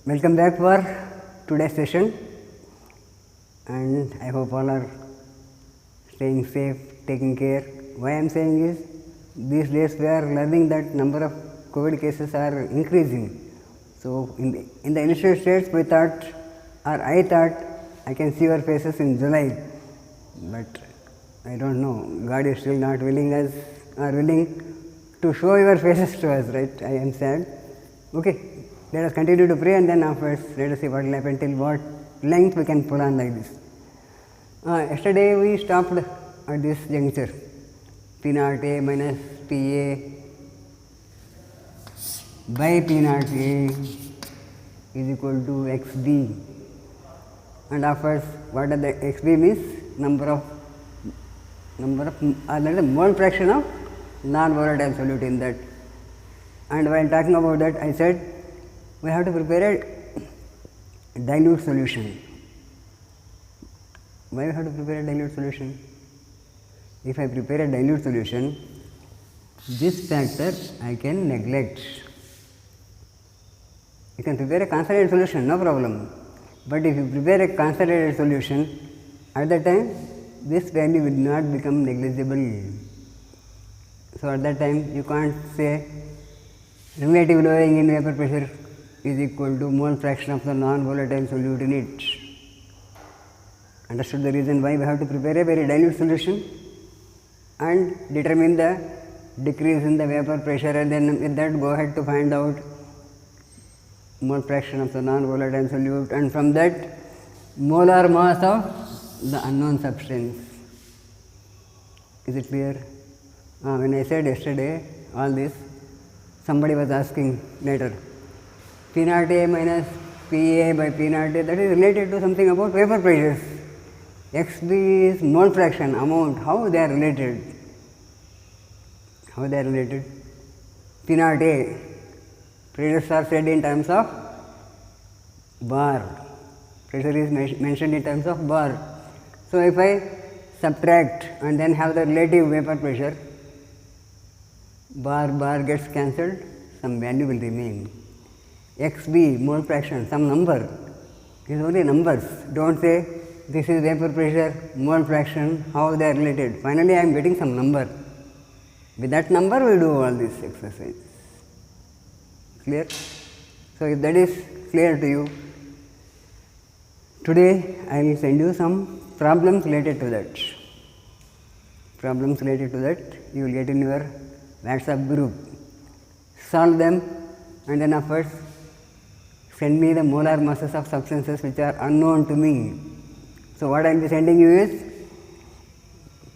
Welcome back for today's session, and I hope all are staying safe, taking care. Why I am saying is, these days we are learning that number of COVID cases are increasing. So, in the initial states we thought, or I thought, I can see your faces in July, but I don't know, God is still not willing to show your faces to us, right? I am sad. Okay. Let us continue to pray, and then afterwards let us see what will happen, till what length we can pull on like this. Yesterday we stopped at this juncture, P naught A minus P A by P naught A is equal to X B, and afterwards what are the X B means? Number of that is the mole fraction of non-volatile solute in that. And while talking about that, I said we have to prepare a dilute solution. Why we have to prepare a dilute solution? If I prepare a dilute solution, this factor I can neglect. You can prepare a concentrated solution, no problem. But if you prepare a concentrated solution, at that time this value will not become negligible. So at that time you can't say relative lowering in vapor pressure is equal to mole fraction of the non-volatile solute in it. Understood the reason why we have to prepare a very dilute solution and determine the decrease in the vapor pressure, and then with that go ahead to find out mole fraction of the non-volatile solute, and from that molar mass of the unknown substance. Is it clear? When I said yesterday all this, somebody was asking later, P naught A minus P A by P naught A, that is related to something about vapor pressures. X B is mole fraction, amount, how they are related? How they are related? P naught A, pressures are said in terms of bar, pressure is mentioned in terms of bar. So if I subtract and then have the relative vapor pressure, bar gets cancelled, some value will remain. X B, mole fraction, some number, is only numbers. Don't say this is vapor pressure, mole fraction, how they are related. Finally I am getting some number. With that number we do all this exercise. Clear? So if that is clear to you, today I will send you some problems related to that. Problems related to that you will get in your WhatsApp group. Solve them, and then afterwards send me the molar masses of substances which are unknown to me. So what I will be sending you is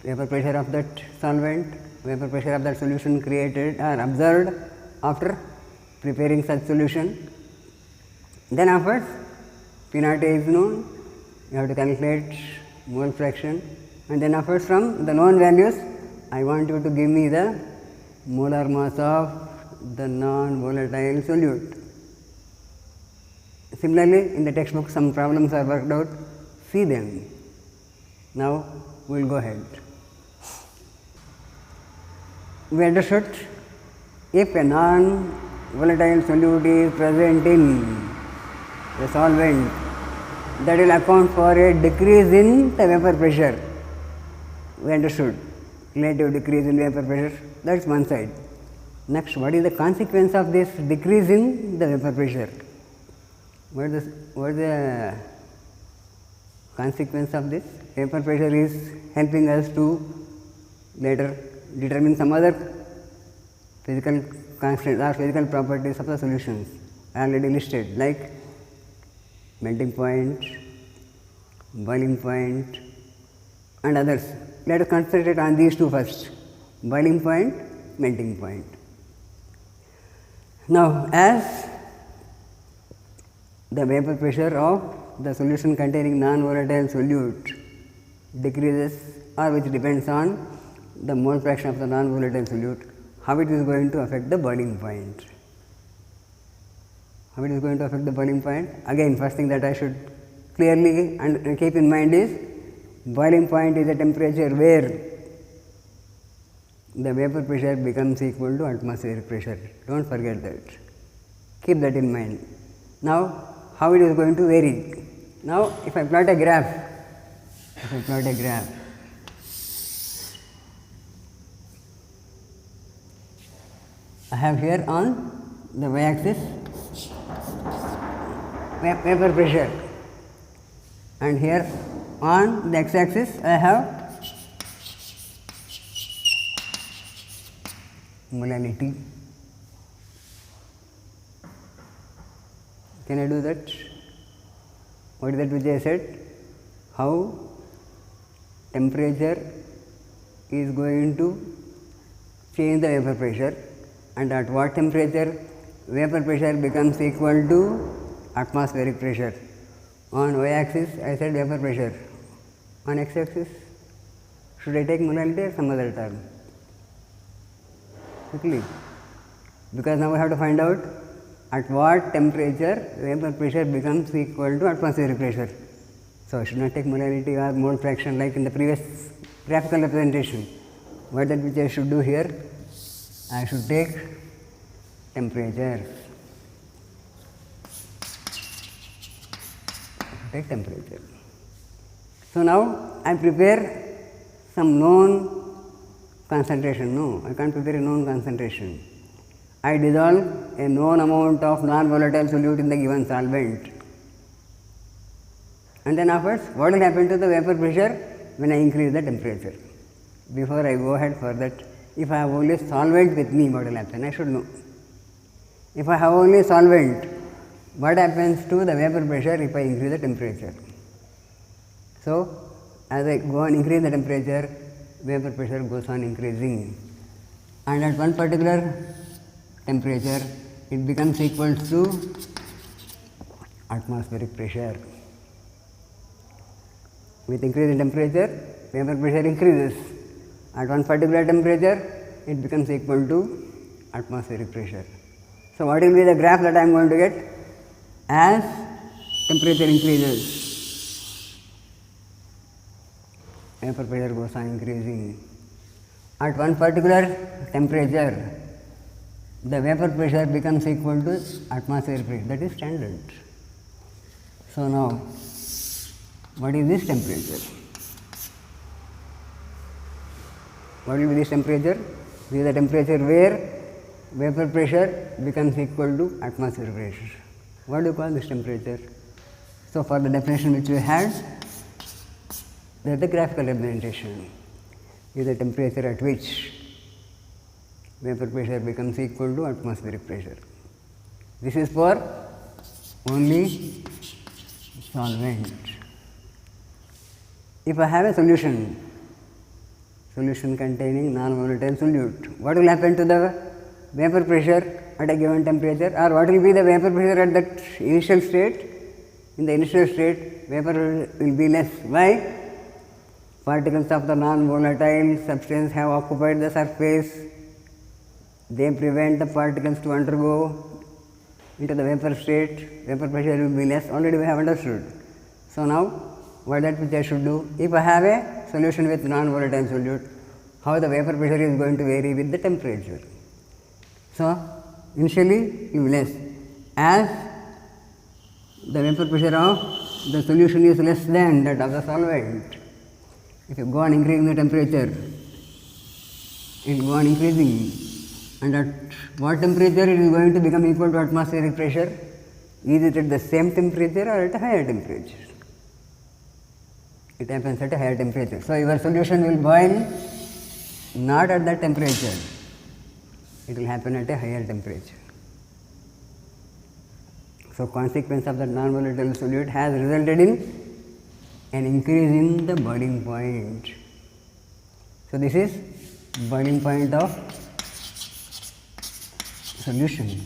vapor pressure of that solvent, vapor pressure of that solution created or observed after preparing such solution. Then afterwards P naught A is known, you have to calculate mole fraction, and then afterwards from the known values I want you to give me the molar mass of the non-volatile solute. Similarly, in the textbook some problems are worked out, see them. Now we will go ahead. We understood, if a non-volatile solute is present in a solvent, that will account for a decrease in the vapor pressure. We understood, relative decrease in vapor pressure, that is one side. Next, what is the consequence of this decrease in the vapor pressure? What is the consequence of this? Vapor pressure is helping us to later determine some other physical constants or physical properties of the solutions already listed, like melting point, boiling point, and others. Let us concentrate on these two first, boiling point, melting point. Now, as the vapor pressure of the solution containing non-volatile solute decreases, or which depends on the mole fraction of the non-volatile solute, how it is going to affect the boiling point? How it is going to affect the boiling point? Again, first thing that I should clearly and keep in mind is, boiling point is a temperature where the vapor pressure becomes equal to atmospheric pressure. Don't forget that. Keep that in mind. Now, how it is going to vary. Now, if I plot a graph, I have here on the y-axis vapor pressure, and here on the x-axis I have molality. Can I do that? What is that which I said? How temperature is going to change the vapor pressure, and at what temperature vapor pressure becomes equal to atmospheric pressure. On y-axis I said vapor pressure, on x-axis should I take molality or some other term? Quickly, because now we have to find out at what temperature vapor pressure becomes equal to atmospheric pressure. So, I should not take molality or mole fraction like in the previous graphical representation. What that which I should do here? I should take temperature. So, now I prepare some known concentration. No, I can't prepare a known concentration. I dissolve a known amount of non-volatile solute in the given solvent. And then afterwards, what will happen to the vapor pressure when I increase the temperature? Before I go ahead for that, if I have only solvent with me, what will happen? I should know. If I have only solvent, what happens to the vapor pressure if I increase the temperature? So, as I go on increase the temperature, vapor pressure goes on increasing, and at one particular temperature it becomes equal to atmospheric pressure. With increase in temperature, vapor pressure increases. At one particular temperature, it becomes equal to atmospheric pressure. So, what will be the graph that I am going to get? As temperature increases, vapor pressure goes on increasing. At one particular temperature, the vapor pressure becomes equal to atmospheric pressure. That is standard. So, now what is this temperature? What will be this temperature? This is the temperature where vapor pressure becomes equal to atmospheric pressure. What do you call this temperature? So, for the definition which we had, there is the graphical representation. Is the temperature at which vapor pressure becomes equal to atmospheric pressure. This is for only solvent. If I have a solution containing non-volatile solute, what will happen to the vapor pressure at a given temperature, or what will be the vapor pressure at that initial state? In the initial state, vapor will be less. Why? Particles of the non-volatile substance have occupied the surface. They prevent the particles to undergo into the vapor state. Vapor pressure will be less. Already we have understood. So, now what that which I should do? If I have a solution with non-volatile solute, how the vapor pressure is going to vary with the temperature. So, initially it will be less. As the vapor pressure of the solution is less than that of the solvent, if you go on increasing the temperature, it will go on increasing, and at what temperature it is going to become equal to atmospheric pressure? Is it at the same temperature or at a higher temperature? It happens at a higher temperature. So, your solution will boil not at that temperature, it will happen at a higher temperature. So, consequence of the non-volatile solute has resulted in an increase in the boiling point. So, this is boiling point of solution,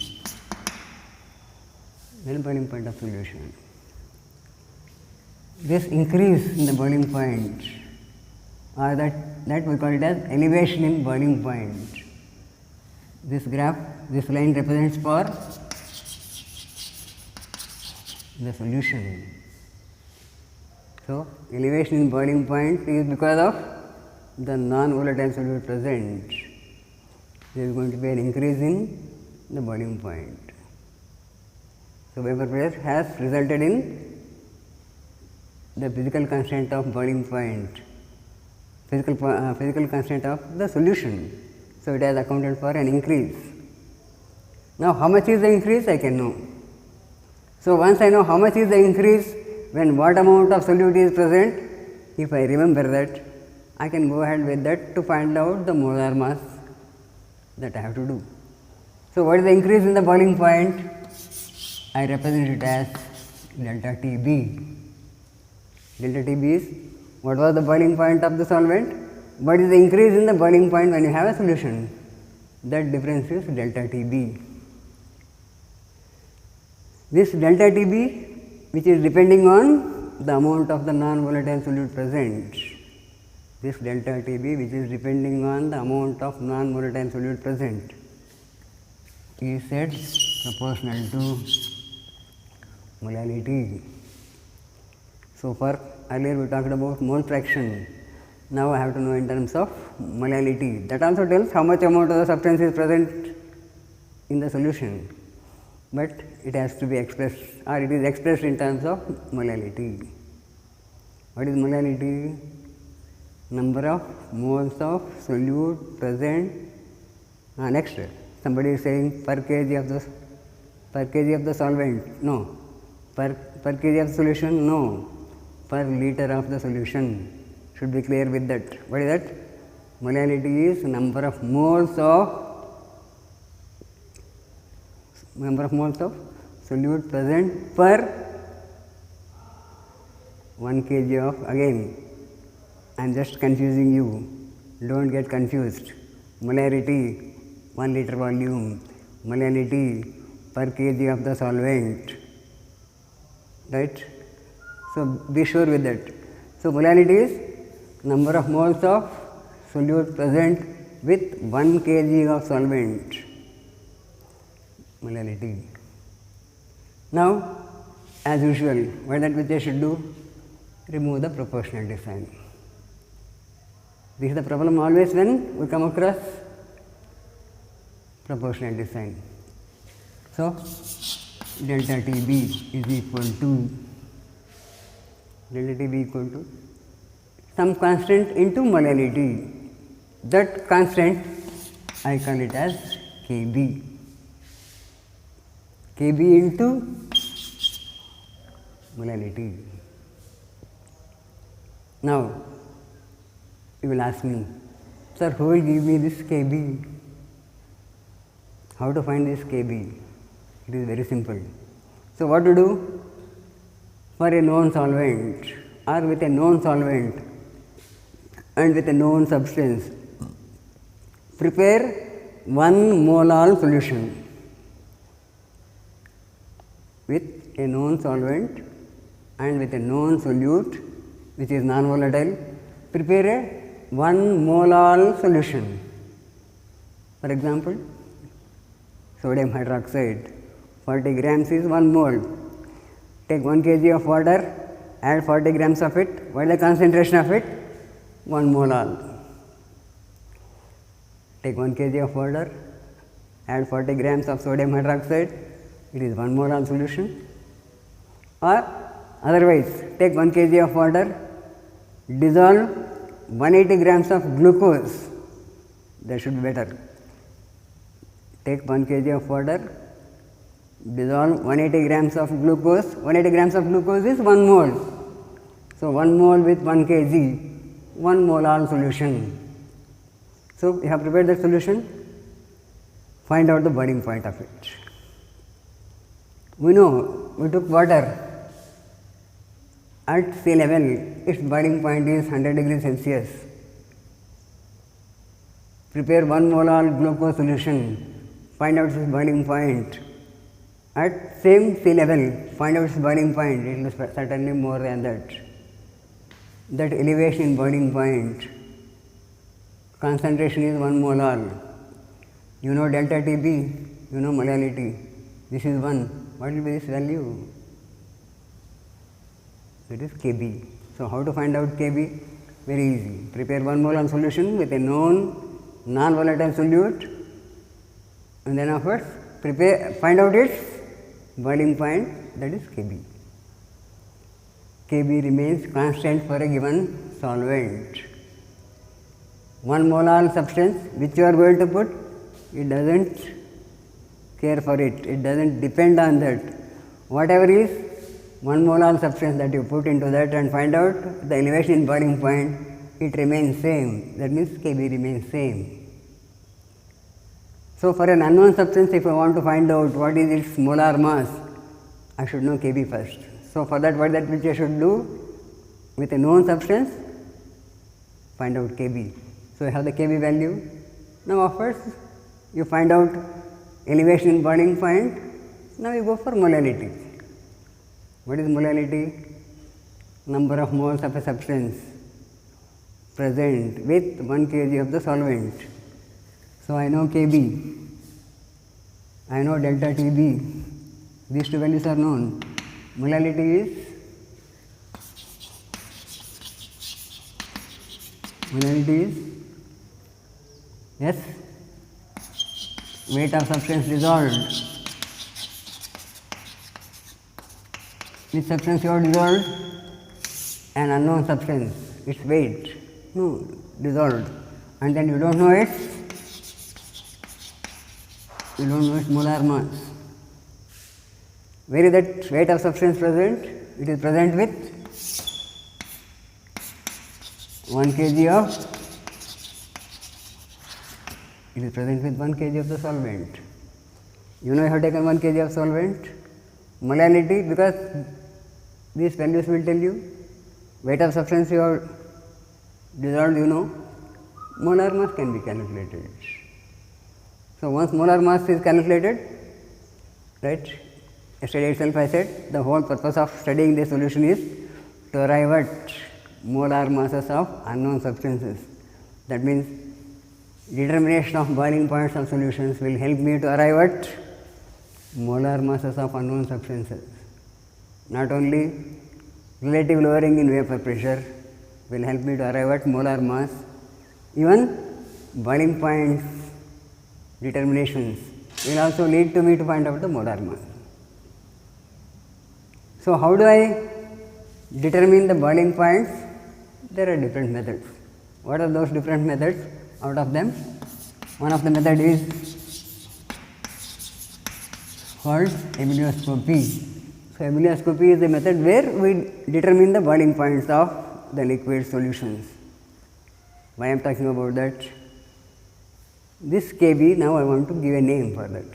then boiling point of solution. This increase in the boiling point, or that we call it as elevation in boiling point. This graph, this line represents for the solution. So, elevation in boiling point is because of the non-volatile solute present. There is going to be an increase in the boiling point. So, vapor pressure has resulted in the physical constant of boiling point, physical constant of the solution. So, it has accounted for an increase. Now, how much is the increase I can know. So, once I know how much is the increase when what amount of solute is present, if I remember that, I can go ahead with that to find out the molar mass that I have to do. So, what is the increase in the boiling point? I represent it as delta T B. Delta T B is what was the boiling point of the solvent? What is the increase in the boiling point when you have a solution? That difference is delta T B. This delta T B, which is depending on the amount of the non-volatile solute present. This delta T B, which is depending on the amount of non-volatile solute present, is said proportional to molality. So far earlier we talked about mole fraction. Now I have to know in terms of molality. That also tells how much amount of the substance is present in the solution, but it has to be expressed, or it is expressed in terms of molality. What is molality? Number of moles of solute present. Next, somebody is saying per kg of the solvent. No. Per kg of solution? No. Per liter of the solution. Should be clear with that. What is that? Molality is number of moles of solute present per 1 kg of, again I am just confusing you, don't get confused. Molarity 1 liter volume, molality per kg of the solvent, right? So, be sure with that. So, molality is number of moles of solute present with 1 kg of solvent, molality. Now, as usual, what that which I should do? Remove the proportionality sign. This is the problem always when we come across proportionality sign. So, delta T B is equal to some constant into molality. That constant I call it as Kb. Kb into molality. Now, you will ask me, sir, who will give me this Kb? How to find this Kb? It is very simple. So, what to do? For a known solvent or with a known solvent and with a known substance, prepare 1 mole solution. With a known solvent and with a known solute which is non-volatile, prepare a 1 mole solution. For example, sodium hydroxide, 40 grams is 1 mole. Take 1 kg of water, add 40 grams of it. What is the concentration of it? 1 mole. Take 1 kg of water, add 40 grams of sodium hydroxide, it is 1 mole solution. Or otherwise, take 1 kg of water, dissolve 180 grams of glucose, that should be better. Take 1 kg of water, dissolve 180 grams of glucose. 180 grams of glucose is 1 mole. So, 1 mole with 1 kg, 1 mole solution. So, you have prepared the solution, find out the boiling point of it. We know we took water at sea level, its boiling point is 100 degrees Celsius. Prepare 1 mole glucose solution, find out its boiling point. At same sea level, find out its boiling point, it will be certainly more than that. That elevation in boiling point, concentration is 1 mole. You know delta Tb, you know molality, this is 1. What will be this value? It is Kb. So, how to find out Kb? Very easy. Prepare 1 mole solution with a known non-volatile solute, and then afterwards find out its boiling point, that is Kb. Kb remains constant for a given solvent. 1 molar substance which you are going to put, it does not care for it, it does not depend on that. Whatever is 1 molar substance that you put into that and find out the elevation in boiling point, it remains same, that means Kb remains same. So, for an unknown substance, if I want to find out what is its molar mass, I should know Kb first. So, for that, what that which I should do with a known substance, find out Kb. So, I have the Kb value. Now, of course, you find out elevation in boiling point. Now, you go for molality. What is molality? Number of moles of a substance present with 1 kg of the solvent. So, I know Kb, I know delta Tb, these two values are known. Molality is yes, weight of substance dissolved. Which substance you have dissolved? An unknown substance, its weight, no, dissolved, and then you don't know its molar mass. Where is that weight of substance present? It is present with 1 kg of, it is present with 1 kg of the solvent. You know you have taken 1 kg of solvent. Molality, because these values will tell you weight of substance you have dissolved, you know, molar mass can be calculated. So, once molar mass is calculated, right, yesterday itself I said the whole purpose of studying the solution is to arrive at molar masses of unknown substances. That means, determination of boiling points of solutions will help me to arrive at molar masses of unknown substances. Not only relative lowering in vapor pressure will help me to arrive at molar mass, even boiling points determinations will also lead to me to find out the molar mass. So, how do I determine the boiling points? There are different methods. What are those different methods? Out of them, one of the method is called ebullioscopy. So, ebullioscopy is a method where we determine the boiling points of the liquid solutions. Why I am talking about that? This Kb, now I want to give a name for that.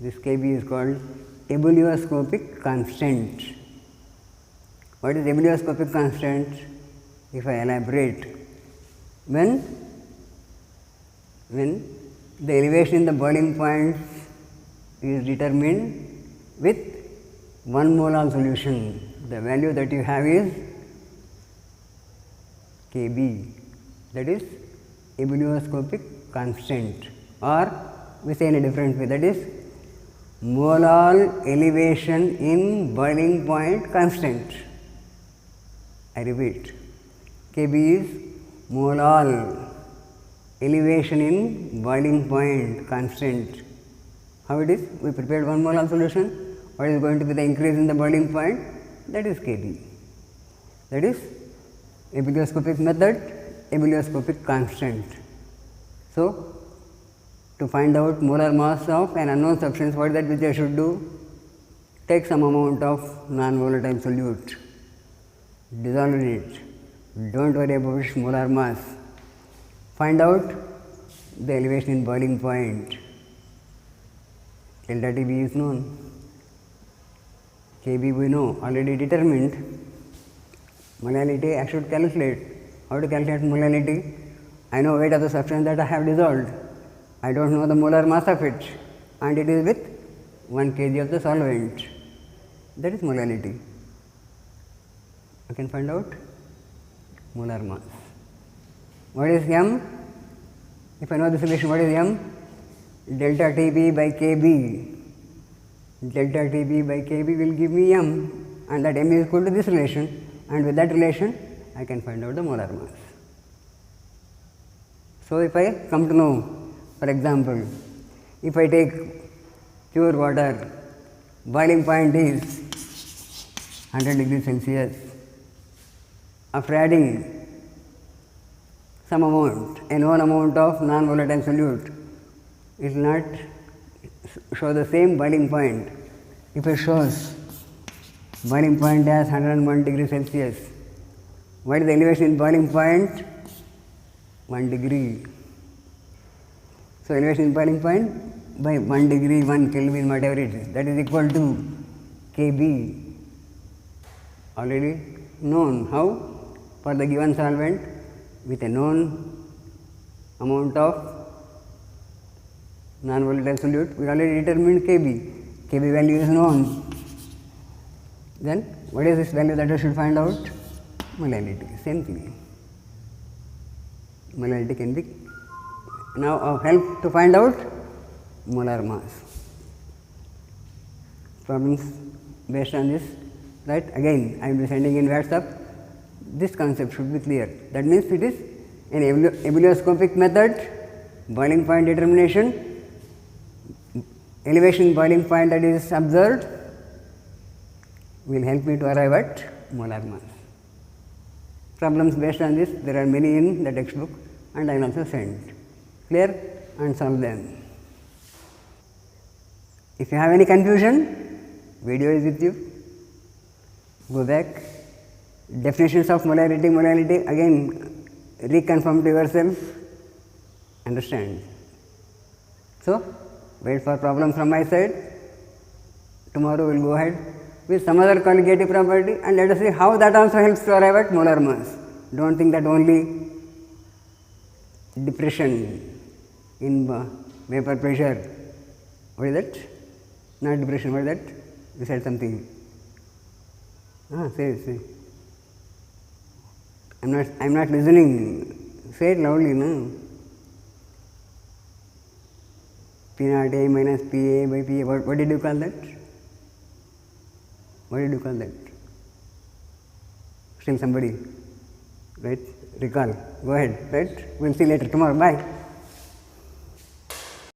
This Kb is called ebullioscopic constant. What is ebullioscopic constant? If I elaborate, when the elevation in the boiling points is determined with 1 molar solution, the value that you have is Kb, that is ebullioscopic constant, or we say in a different way, that is molar elevation in boiling point constant. I repeat, Kb is molar elevation in boiling point constant. How it is? We prepared 1 molar solution. What is going to be the increase in the boiling point? That is Kb. That is ebullioscopic method, ebullioscopic constant. So, to find out molar mass of an unknown substance, what is that which I should do? Take some amount of non-volatile solute, dissolve it, don't worry about its molar mass, find out the elevation in boiling point. Delta Tb is known, Kb we know, already determined. Molality I should calculate. How to calculate molality? I know weight of the substance that I have dissolved. I don't know the molar mass of it, and it is with 1 kg of the solvent. That is molality. I can find out molar mass. What is m? If I know this relation, what is m? Delta Tb by Kb. Delta Tb by Kb will give me m, and that m is equal to this relation, and with that relation I can find out the molar mass. So, if I come to know, for example, if I take pure water boiling point is 100 degrees Celsius. After adding some amount, a known amount of non-volatile solute, it will not show the same boiling point. If it shows boiling point as 101 degrees Celsius, what is the elevation in boiling point? 1 degree. So, elevation in boiling point by 1 degree, 1 Kelvin, whatever it is, that is equal to Kb, already known. How? For the given solvent with a known amount of non-volatile solute, we already determined Kb. Kb value is known. Then, what is this value that I should find out? Molality, same thing. Molality can be now of help to find out molar mass. Problems based on this, right? Again, I will be sending in WhatsApp. This concept should be clear. That means it is an ebullioscopic method, boiling point determination, elevation boiling point that is observed will help me to arrive at molar mass. Problems based on this, there are many in the textbook and I will also send. Clear? And solve them. If you have any confusion, video is with you. Go back. Definitions of molarity, again reconfirm to yourself, understand. So, wait for problems from my side. Tomorrow we will go ahead with some other colligative property and let us see how that also helps to arrive at molar mass. Do not think that only depression in vapor pressure, what is that? Not depression, what is that? You said something. Say. I am not listening. Say it loudly, no? P naught A minus P A by P A. What did you call that? What did you call that? Still somebody, right? Recall. Go ahead, right? We will see later tomorrow. Bye.